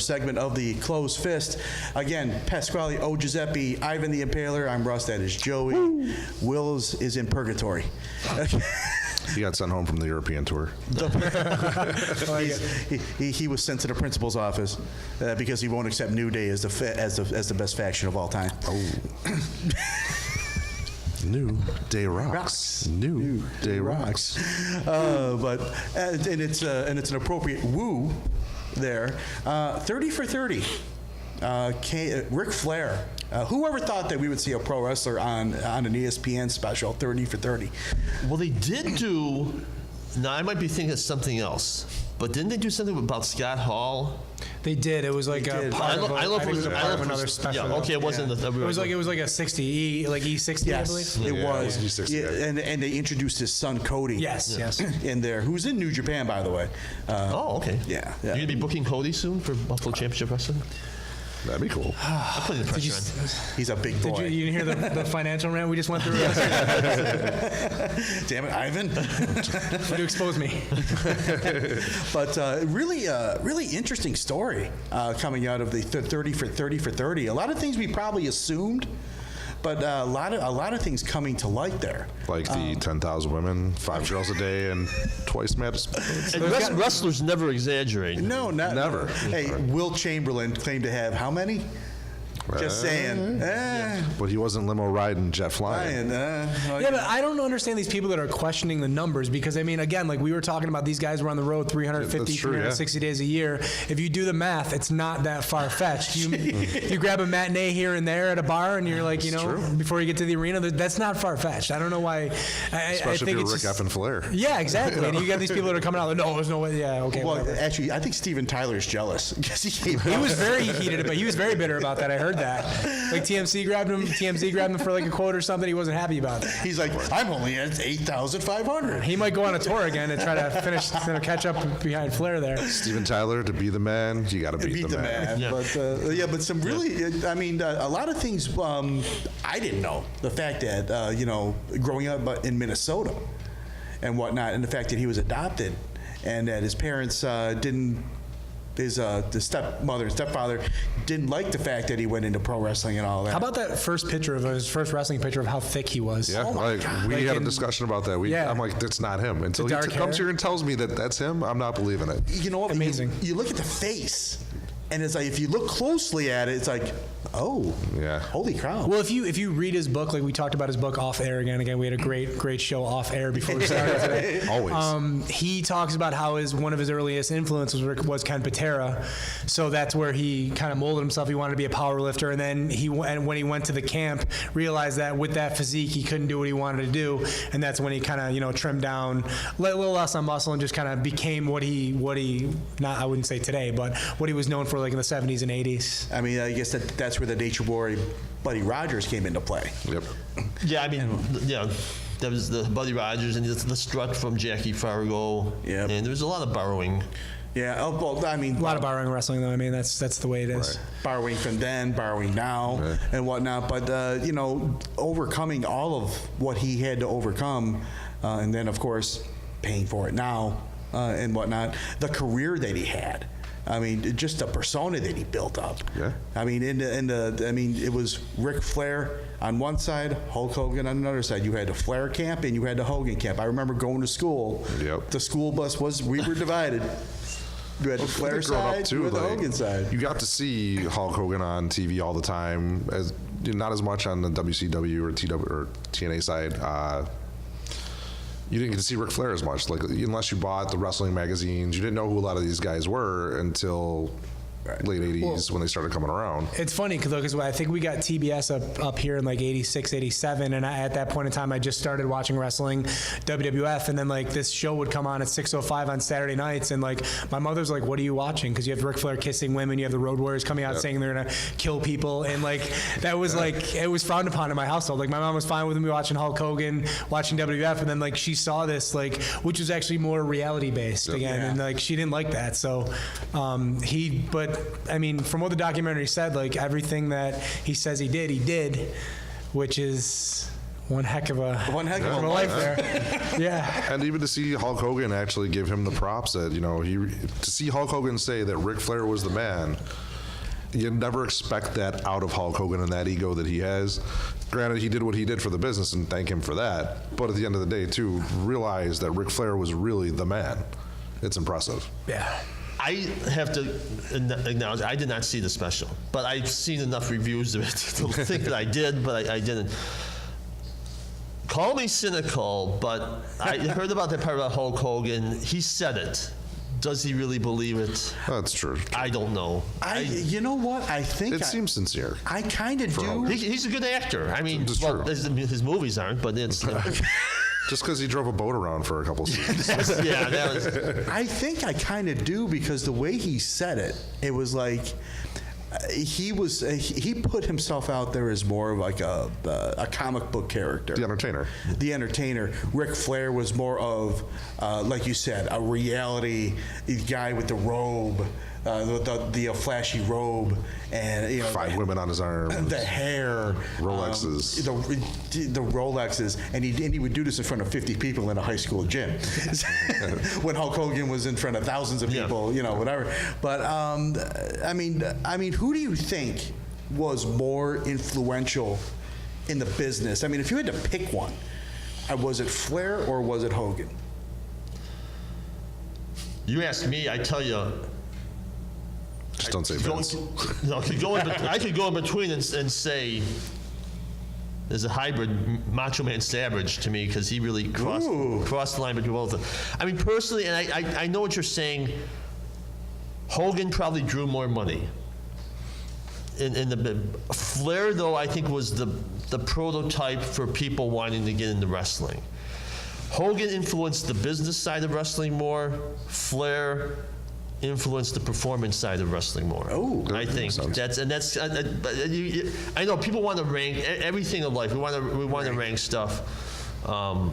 segment of the Closed Fist. Again, Pasquale O. Giuseppe, Ivan the Impaler. I'm Russ. That is Joey. Woo. Wills is in purgatory. He got sent home from the European tour. He was sent to the principal's office because he won't accept New Day as the best faction of all time. Oh. New Day rocks. New Day rocks. But it's an appropriate woo there. 30 for 30. Ric Flair. Whoever thought that we would see a pro wrestler on an ESPN special, 30 for 30? Well, they did do. Now I might be thinking of something else, but didn't they do something about Scott Hall? They did. It was like a part of another special. Yeah, okay, it wasn't. It was like a 60 E60, yes, I believe. It was. E60, yeah, and they introduced his son Cody. Yes. In there, who's in New Japan, by the way. Oh, okay. Yeah. You're gonna be booking Cody soon for Buffalo Championship Wrestling. That'd be cool. I'm putting the pressure on. He's a big boy. You didn't hear the financial rant we just went through? Damn it, Ivan. Way to expose me. But really interesting story coming out of the 30 for 30. A lot of things we probably assumed, but a lot of things coming to light there. Like the 10,000 women, 5 girls a day, and twice maps. And wrestlers never exaggerate. No, never. Hey, Will Chamberlain claimed to have how many? Just saying. But he wasn't limo riding, jet flying. Yeah, but I don't understand these people that are questioning the numbers because, I mean, again, like we were talking about, these guys were on the road 350, 360 days a year. If you do the math, it's not that far-fetched. You grab a matinee here and there at a bar and you're like, before you get to the arena, that's not far-fetched. I don't know why. Especially if you're Rick F. and Flair. Yeah, exactly. And you got these people that are coming out like, no, there's no way. Yeah, okay. Well, whatever. actually, I think Steven Tyler's jealous because he was very heated, but he was very bitter about that. I heard that. Like TMZ grabbed him for like a quote or something. He wasn't happy about it. He's like, I'm only at 8,500. He might go on a tour again and try to finish, catch up behind Flair there. Steven Tyler, to be the man, you got to beat the man. Yeah. But some really, I mean, a lot of things I didn't know. The fact that growing up in Minnesota and whatnot, and the fact that he was adopted, and that his parents his stepmother and stepfather didn't like the fact that he went into pro wrestling and all that. How about that first picture of his first wrestling picture of how thick he was? Yeah, we had a discussion about that. I'm like, that's not him. Until he comes here and tells me that that's him, I'm not believing it. You know what? Amazing. You look at the face, and it's like, if you look closely at it, it's like, oh, yeah, holy cow. Well, if you read his book, like we talked about his book off air again, we had a great show off air before we started today. Always. He talks about how one of his earliest influences was Ken Patera, so that's where he kind of molded himself. He wanted to be a power lifter, and then when he went to the camp, realized that with that physique, he couldn't do what he wanted to do, and that's when he kind of trimmed down, a little less on muscle, and just kind of became what he not, I wouldn't say today, but what he was known for like in the 70s and 80s. I mean, I guess that's where the Nature Boy Buddy Rogers came into play. Yep. Yeah, I mean, that was the Buddy Rogers and the strut from Jackie Fargo. Yeah. And there was a lot of borrowing. Yeah, well, I mean, a lot of borrowing wrestling, though. I mean, that's the way it is. Right. Borrowing from then, borrowing now, and whatnot. But overcoming all of what he had to overcome, and then of course paying for it now, and whatnot. The career that he had. I mean, just the persona that he built up. Yeah. I mean, it was Ric Flair on one side, Hulk Hogan on another side. You had the Flair camp and you had the Hogan camp. I remember going to school. Yep. The school bus we were divided. You had the Flair side, you had the Hogan side. You got to see Hulk Hogan on TV all the time, not as much on the WCW or TNA side. You didn't get to see Ric Flair as much, unless you bought the wrestling magazines. You didn't know who a lot of these guys were until late 80s when they started coming around. It's funny because I think we got TBS up here in like 86, 87, and at that point in time I just started watching wrestling, WWF, and then like this show would come on at 6:05 on Saturday nights, and like my mother's like, what are you watching? Because you have Ric Flair kissing women, you have the Road Warriors coming out saying they're gonna kill people, and like that was like, it was frowned upon in my household. Like my mom was fine with me watching Hulk Hogan, watching WWF, and then like she saw this, like, which was actually more reality based again, and like she didn't like that. So but I mean, from what the documentary said, like everything that he says he did, which is One heck of a life there. Yeah. And even to see Hulk Hogan actually give him the props that, to see Hulk Hogan say that Ric Flair was the man, you never expect that out of Hulk Hogan and that ego that he has. Granted, he did what he did for the business and thank him for that. But at the end of the day, too, realize that Ric Flair was really the man. It's impressive. Yeah. I have to acknowledge I did not see the special, but I've seen enough reviews of it to think that I did, but I didn't. Call me cynical, but I heard about that part about Hulk Hogan. He said it. Does he really believe it? That's true. I don't know. You know what? I think It seems sincere. I kind of do. He's a good actor. I mean, It's well, true. his movies aren't, but it's. Just because he drove a boat around for a couple seasons. Yeah, that was. I think I kind of do because the way he said it, it was like he put himself out there as more of like a comic book character. The Entertainer. The Entertainer. Ric Flair was more of, like you said, a reality guy with the robe, the flashy robe, and 5 women on his arm. the hair, Rolexes. the Rolexes, and he would do this in front of 50 people in a high school gym. When Hulk Hogan was in front of thousands of people, whatever. But I mean, who do you think was more influential in the business? I mean, if you had to pick one, was it Flair or was it Hogan? You ask me, I tell you. Just don't say Vince. No, I could go in between and say there's a hybrid Macho Man Savage to me because he really crossed the line between both of them. I mean, personally, and I know what you're saying, Hogan probably drew more money. In the Flair, though, I think was the prototype for people wanting to get into wrestling. Hogan influenced the business side of wrestling more. Flair influenced the performance side of wrestling more. Oh, I think that's I know people want to rank everything in life. We want to rank stuff, and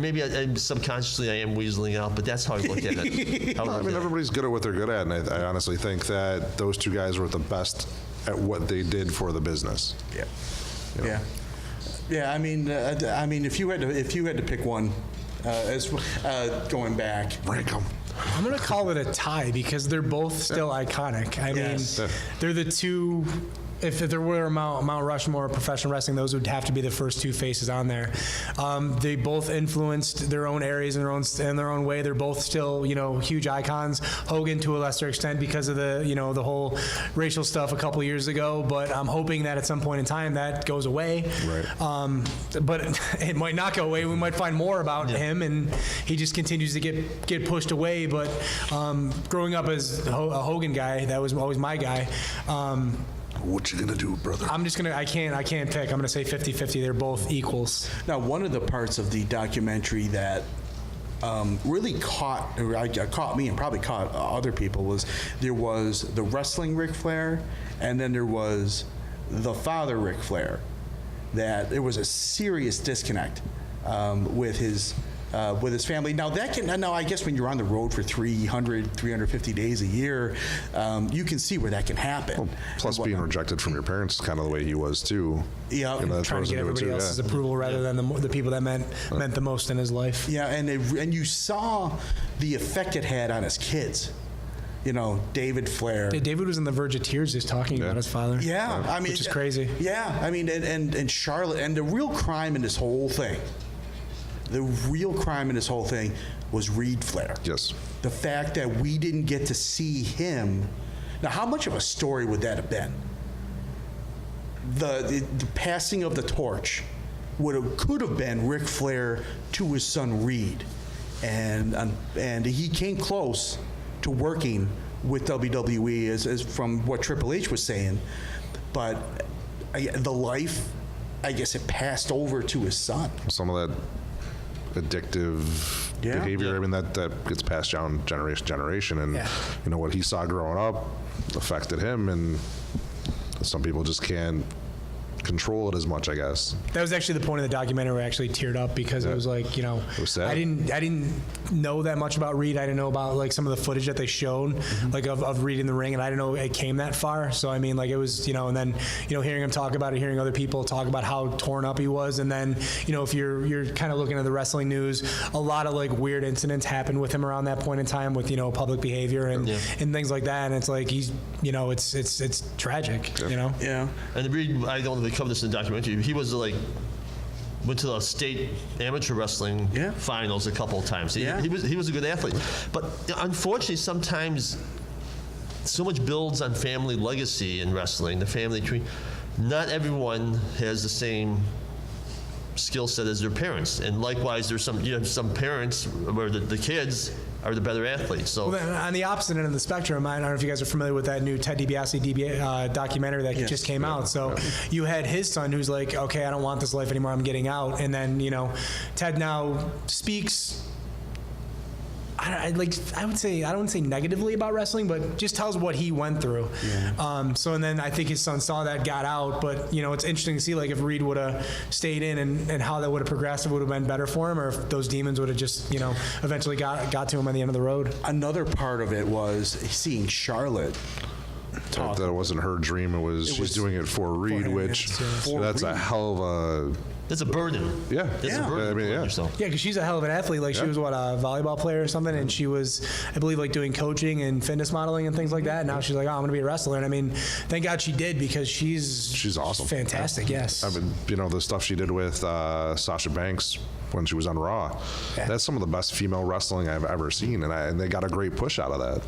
maybe subconsciously I am weaseling out, but that's how I look at it. Everybody's good at what they're good at, and I honestly think that those two guys were the best at what they did for the business. Yeah. Yeah. I mean, if you had to pick one, going back, Rank them. I'm going to call it a tie because they're both still iconic. I mean, they're the two. If there were a Mount Rushmore of professional wrestling, those would have to be the first two faces on there. They both influenced their own areas in their own way. They're both still, huge icons. Hogan to a lesser extent because of the whole racial stuff a couple years ago. But I'm hoping that at some point in time that goes away. Right. But it might not go away. We might find more about him, and he just continues to get pushed away. But growing up as a Hogan guy, that was always my guy. What you gonna do, brother? I can't pick. I'm gonna say 50-50. They're both equals. Now, one of the parts of the documentary that really caught me and probably caught other people was there was the wrestling Ric Flair, and then there was the father Ric Flair. That there was a serious disconnect with his family. Now I guess when you're on the road for 350 days a year, you can see where that can happen. Well, plus being rejected from your parents is kind of the way he was too. Yeah, trying to get everybody else's approval rather than the people that meant the most in his life. Yeah, and you saw the effect it had on his kids. David Flair. David was on the verge of tears just talking about his father. Yeah, I mean, which is crazy. Yeah, I mean, and Charlotte, and the real crime in this whole thing. The real crime in this whole thing was Reed Flair. Yes. The fact that we didn't get to see him. Now, how much of a story would that have been? The passing of the torch could have been Ric Flair to his son Reed, and he came close to working with WWE as from what Triple H was saying, but the life, I guess, it passed over to his son. Some of that addictive behavior. Yeah. I mean, that gets passed down generation to generation, and what he saw growing up affected him, and some people just can't control it as much, I guess. That was actually the point of the documentary where I actually teared up because it was like, you know, It was sad. I didn't know that much about Reed. I didn't know about like some of the footage that they showed, like of Reed in the ring, and I didn't know it came that far. So I mean, like it was, you know, and then, you know, hearing him talk about it, hearing other people talk about how torn up he was, and then, you know, if you're kind of looking at the wrestling news, a lot of like weird incidents happened with him around that point in time with, you know, public behavior and things like that, and it's like he's, you know, it's tragic, you know. Yeah. And the Reed, I don't know if they covered this in the documentary. He was like went to the state amateur wrestling finals a couple of times. He was a good athlete, but unfortunately, sometimes so much builds on family legacy in wrestling. The family tree. Not everyone has the same skill set as their parents, and likewise, there's some parents where the kids are the better athletes. So well, then, on the opposite end of the spectrum, I don't know if you guys are familiar with that new Ted DiBiase documentary that just came out. So you had his son who's like, okay, I don't want this life anymore, I'm getting out. And then, you know, Ted now speaks, I wouldn't say negatively about wrestling, but just tells what he went through. So and then I think his son saw that, got out, but you know, it's interesting to see like if Reed would have stayed in and how that would have progressed, it would have been better for him, or if those demons would have just, you know, eventually got to him at the end of the road. Another part of it was seeing Charlotte talk. That wasn't her dream. It was she's doing it for Reed, which that's a hell of a. It's a burden. Yeah. It's a burden. I mean, on yourself. Yeah, because she's a hell of an athlete. Like she was a volleyball player or something, and she was, I believe, like doing coaching and fitness modeling and things like that. And now she's like, oh, I'm going to be a wrestler. And I mean, thank God she did, because she's awesome. Fantastic. Yes. I mean, you know, the stuff she did with Sasha Banks when she was on Raw. That's some of the best female wrestling I've ever seen, and they got a great push out of that.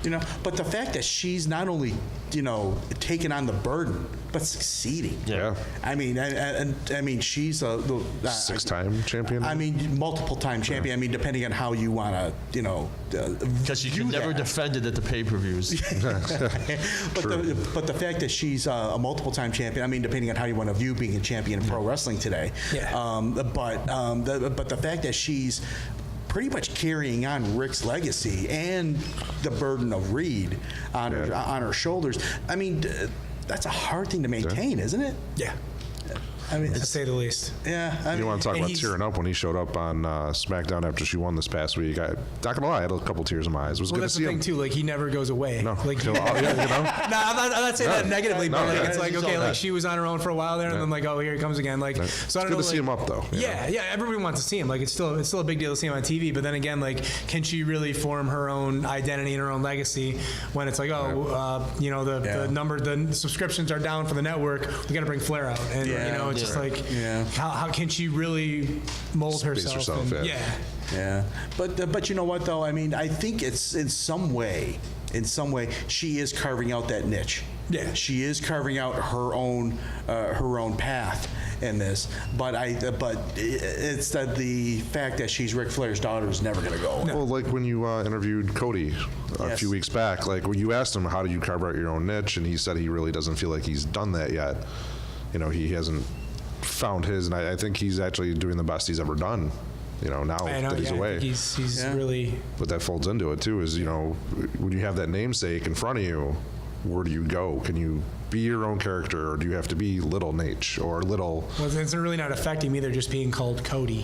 You know, but the fact that she's not only, you know, taking on the burden, but succeeding. Yeah. I mean, I mean, she's a six-time champion. I mean, multiple-time champion. I mean, depending on how you want to, you know, because you can never defend it at the pay-per-views. but the fact that she's a multiple-time champion. I mean, depending on how you want to view being a champion in pro wrestling today. Yeah. But the fact that she's pretty much carrying on Rick's legacy and the burden of Reed on her shoulders. I mean, that's a hard thing to maintain, isn't it? Yeah. I mean, to say the least. Yeah. I you mean, want to talk about tearing up when he showed up on SmackDown after she won this past week? Not gonna lie, I had a couple tears in my eyes. It was Well, good to that's see the thing him. too. Like he never goes away. No, Like you know. No, I'm not saying that negatively, but like, it's like, okay, like she was on her own for a while there, and then like, oh, here he comes again. Like, so I don't know. Good to see him up though. Yeah, everybody wants to see him. Like, it's still a big deal to see him on TV. But then again, like, can she really form her own identity and her own legacy when it's like, oh, you know, the subscriptions are down for the network. We got to bring Flair out, and you know, it's just like, how can she really mold herself? Yeah. But you know what though? I mean, I think it's in some way she is carving out that niche. Yeah. She is carving out her own path in this. But it's that the fact that she's Ric Flair's daughter is never going to go away. Well, like when you interviewed Cody a few weeks back, like when you asked him how do you carve out your own niche, and he said he really doesn't feel like he's done that yet. You know, he hasn't found his, and I think he's actually doing the best he's ever done. You know, now that he's away. He's really. But that folds into it too. Is, you know, when you have that namesake in front of you, where do you go? Can you be your own character, or do you have to be Little Nate or Little? Well, it's really not affecting me. They're just being called Cody.